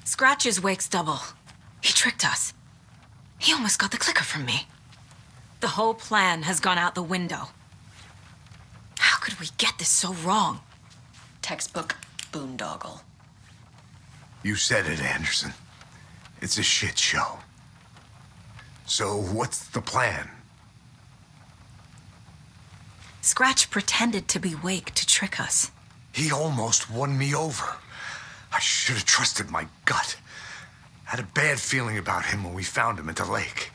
Scratch is Wake's double. He tricked us. He almost got the clicker from me. The whole plan has gone out the window. How could we get this so wrong? Textbook boondoggle. You said it, Anderson. It's a shit show. So what's the plan? Scratch pretended to be Wake to trick us. He almost won me over. I should have trusted my gut. Had a bad feeling about him when we found him at the lake.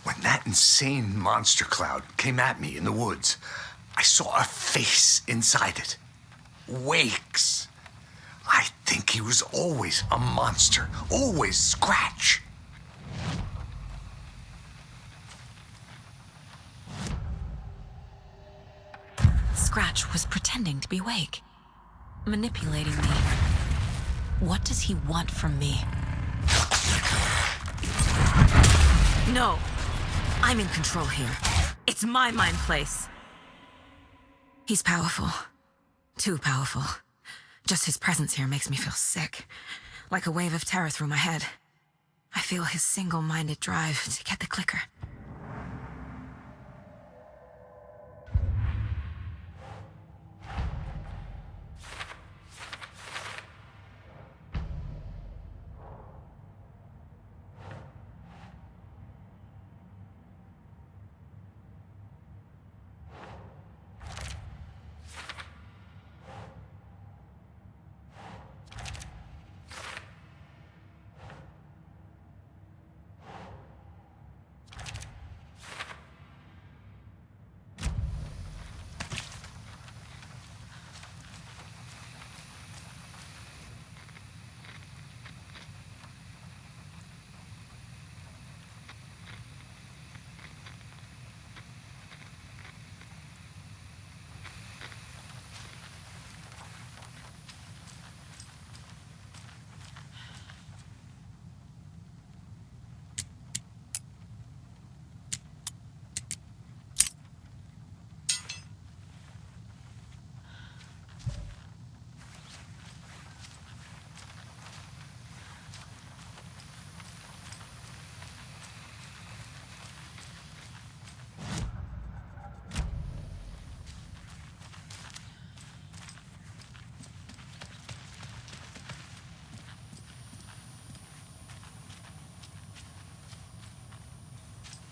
When that insane monster cloud came at me in the woods, I saw a face inside it. Wake's. I think he was always a monster. Always Scratch. Scratch was pretending to be Wake. Manipulating me. What does he want from me? No. I'm in control here. It's my mind place. He's powerful. Too powerful. Just his presence here makes me feel sick. Like a wave of terror through my head. I feel his single-minded drive to get the clicker.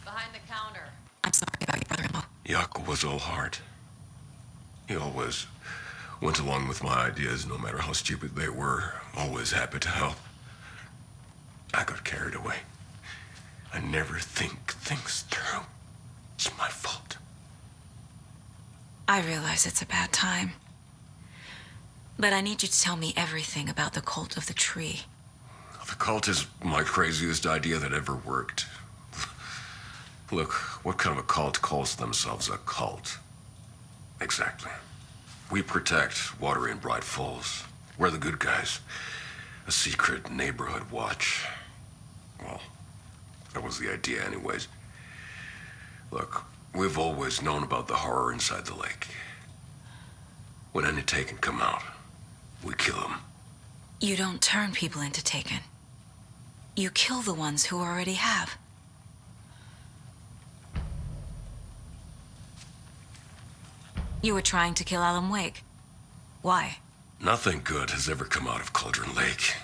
Behind the counter. I'm sorry about your brother-in-law. Yaakov was all heart. He always went along with my ideas, no matter how stupid they were. Always happy to help. I got carried away. I never think things through. It's my fault. I realize it's a bad time. But I need you to tell me everything about the cult of the tree. The cult is my craziest idea that ever worked. Look, what kind of a cult calls themselves a cult? Exactly. We protect water in Bright Falls. We're the good guys. A secret neighborhood watch. Well, that was the idea anyways. Look, we've always known about the horror inside the lake. When any Taken come out, we kill them. You don't turn people into Taken. You kill the ones who already have. You were trying to kill Alan Wake. Why? Nothing good has ever come out of Cauldron Lake.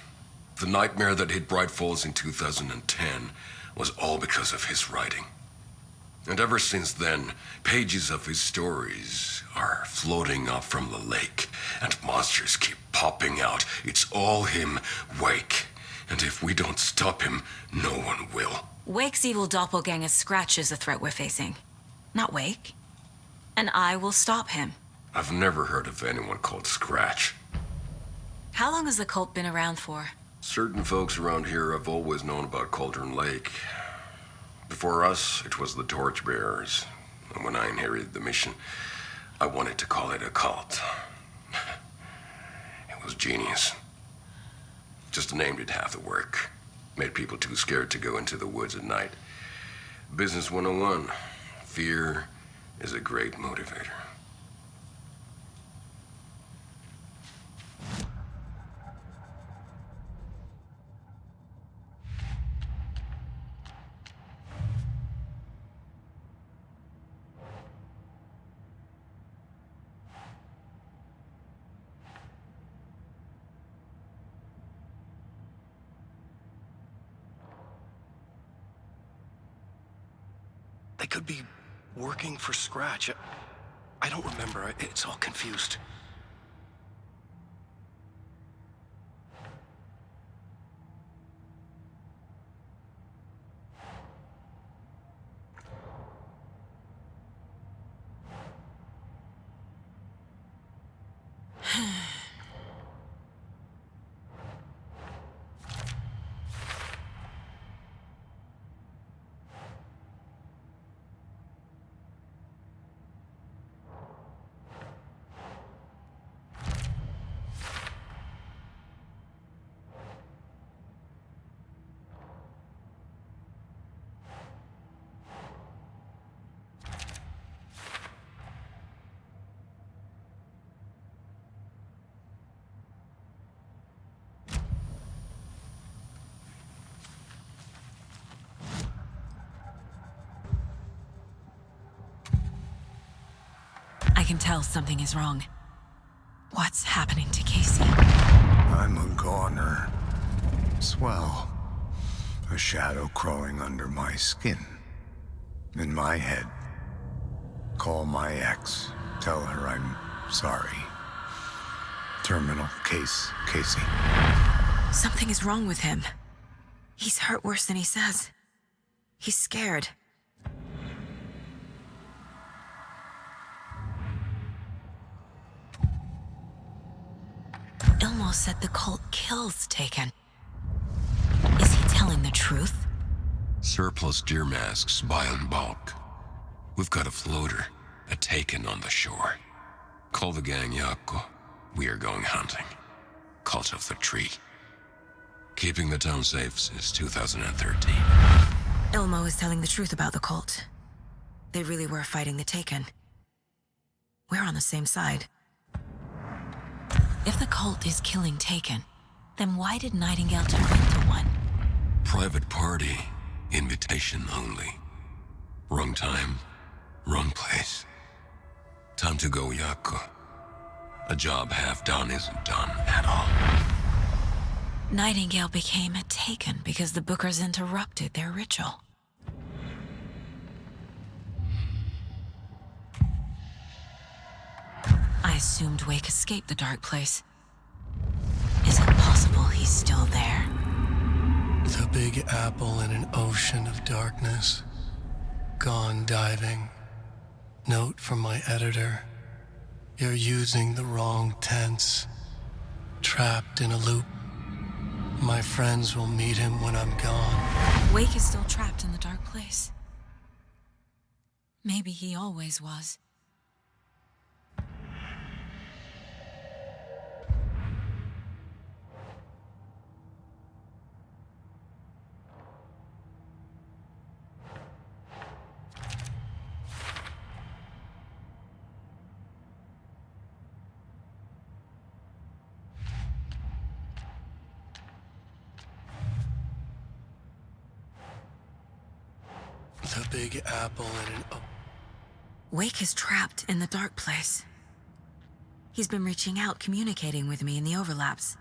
The nightmare that hit Bright Falls in 2010 was all because of his writing. And ever since then, pages of his stories are floating up from the lake, and monsters keep popping out. It's all him, Wake. And if we don't stop him, no one will. Wake's evil doppelganger Scratch is the threat we're facing, not Wake. And I will stop him. I've never heard of anyone called Scratch. How long has the cult been around for? Certain folks around here have always known about Cauldron Lake. Before us, it was the Torchbearers. And when I inherited the mission, I wanted to call it a cult. It was genius. Just a name did half the work. Made people too scared to go into the woods at night. Business 101. Fear is a great motivator. could be working for Scratch. I don't remember. It's all confused. I can tell something is wrong. What's happening to Casey? I'm a goner. Swell. A shadow crawling under my skin. In my head. Call my ex. Tell her I'm sorry. Terminal case, Casey. Something is wrong with him. He's hurt worse than he says. He's scared. Ilmo said the cult kills Taken. Is he telling the truth? Surplus deer masks buy in bulk. We've got a floater, a Taken on the shore. Call the gang Yako. We are going hunting. Cult of the Tree. Keeping the town safe since 2013. Ilmo is telling the truth about the cult. They really were fighting the Taken. We're on the same side. If the cult is killing Taken, then why did Nightingale turn into one? Private party. Invitation only. Wrong time. Wrong place. Time to go, Yako. A job half done isn't done at all. Nightingale became a Taken because the Bookers interrupted their ritual. I assumed Wake escaped the dark place. Is it possible he's still there? The Big Apple in an ocean of darkness. Gone diving. Note from my editor. You're using the wrong tense. Trapped in a loop. My friends will meet him when I'm gone. Wake is still trapped in the dark place. Maybe he always was. The Big Apple in an Wake is trapped in the dark place. He's been reaching out, communicating with me in the overlaps.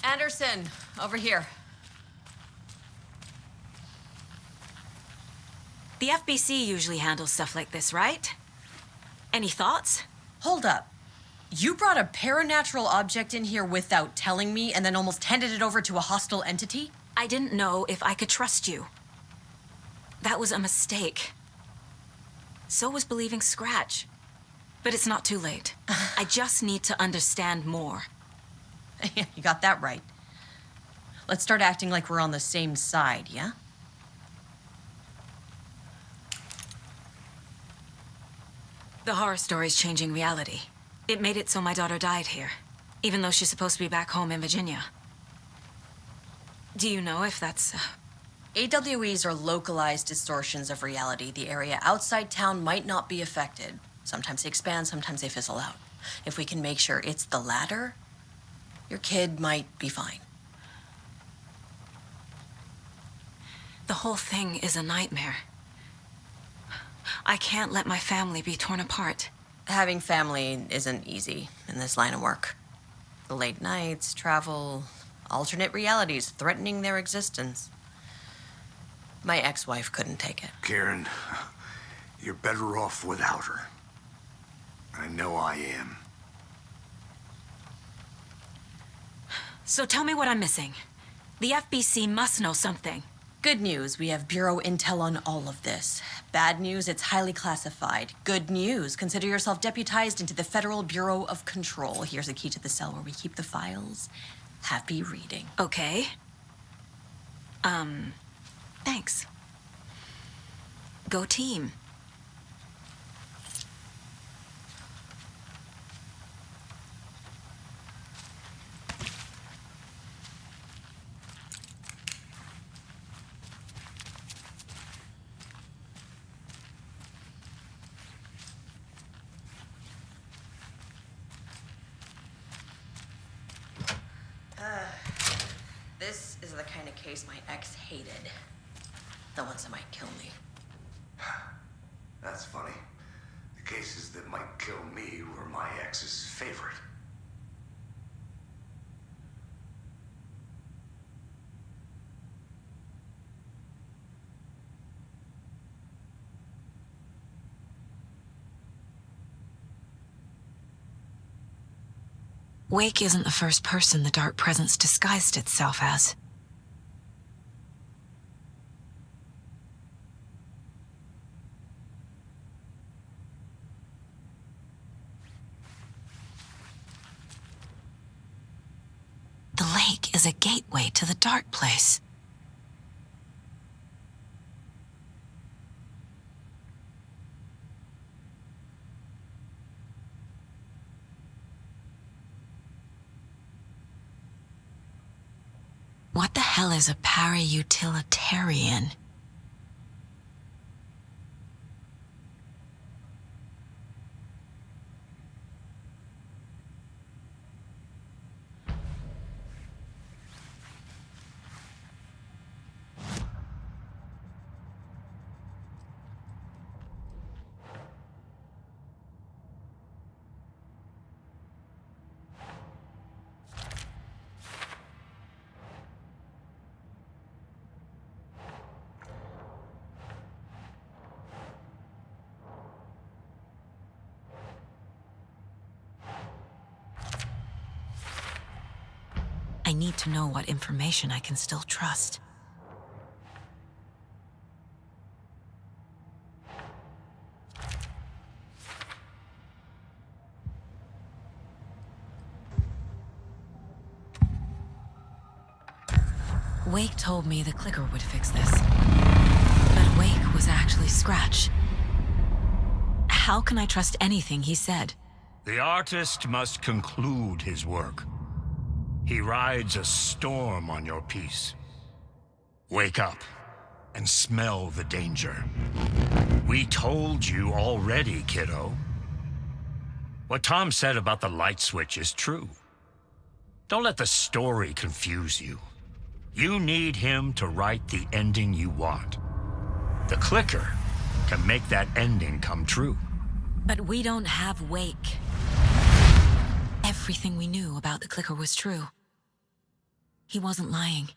Anderson, over here. The FBC usually handles stuff like this, right? Any thoughts? Hold up. You brought a paranatural object in here without telling me and then almost handed it over to a hostile entity? I didn't know if I could trust you. That was a mistake. So was believing Scratch. But it's not too late. I just need to understand more. You got that right. Let's start acting like we're on the same side, yeah? The horror story's changing reality. It made it so my daughter died here, even though she's supposed to be back home in Virginia. Do you know if that's... AWEs are localized distortions of reality. The area outside town might not be affected. Sometimes they expand, sometimes they fizzle out. If we can make sure it's the latter, your kid might be fine. The whole thing is a nightmare. I can't let my family be torn apart. Having family isn't easy in this line of work. The late nights, travel, alternate realities threatening their existence. My ex-wife couldn't take it. Karen, you're better off without her. I know I am. So tell me what I'm missing. The FBC must know something. Good news, we have Bureau intel on all of this. Bad news, it's highly classified. Good news, consider yourself deputized into the Federal Bureau of Control. Here's a key to the cell where we keep the files. Happy reading. Okay. Thanks. Go team. This is the kind of case my ex hated. The ones that might kill me. That's funny. The cases that might kill me were my ex's favorite. Wake isn't the first person the Dark Presence disguised itself as. The lake is a gateway to the dark place. What the hell is a para-utilitarian? I need to know what information I can still trust. Wake told me the clicker would fix this. But Wake was actually Scratch. How can I trust anything he said? The artist must conclude his work. He rides a storm on your piece. Wake up and smell the danger. We told you already, kiddo. What Tom said about the light switch is true. Don't let the story confuse you. You need him to write the ending you want. The clicker can make that ending come true. But we don't have Wake. Everything we knew about the clicker was true. He wasn't lying.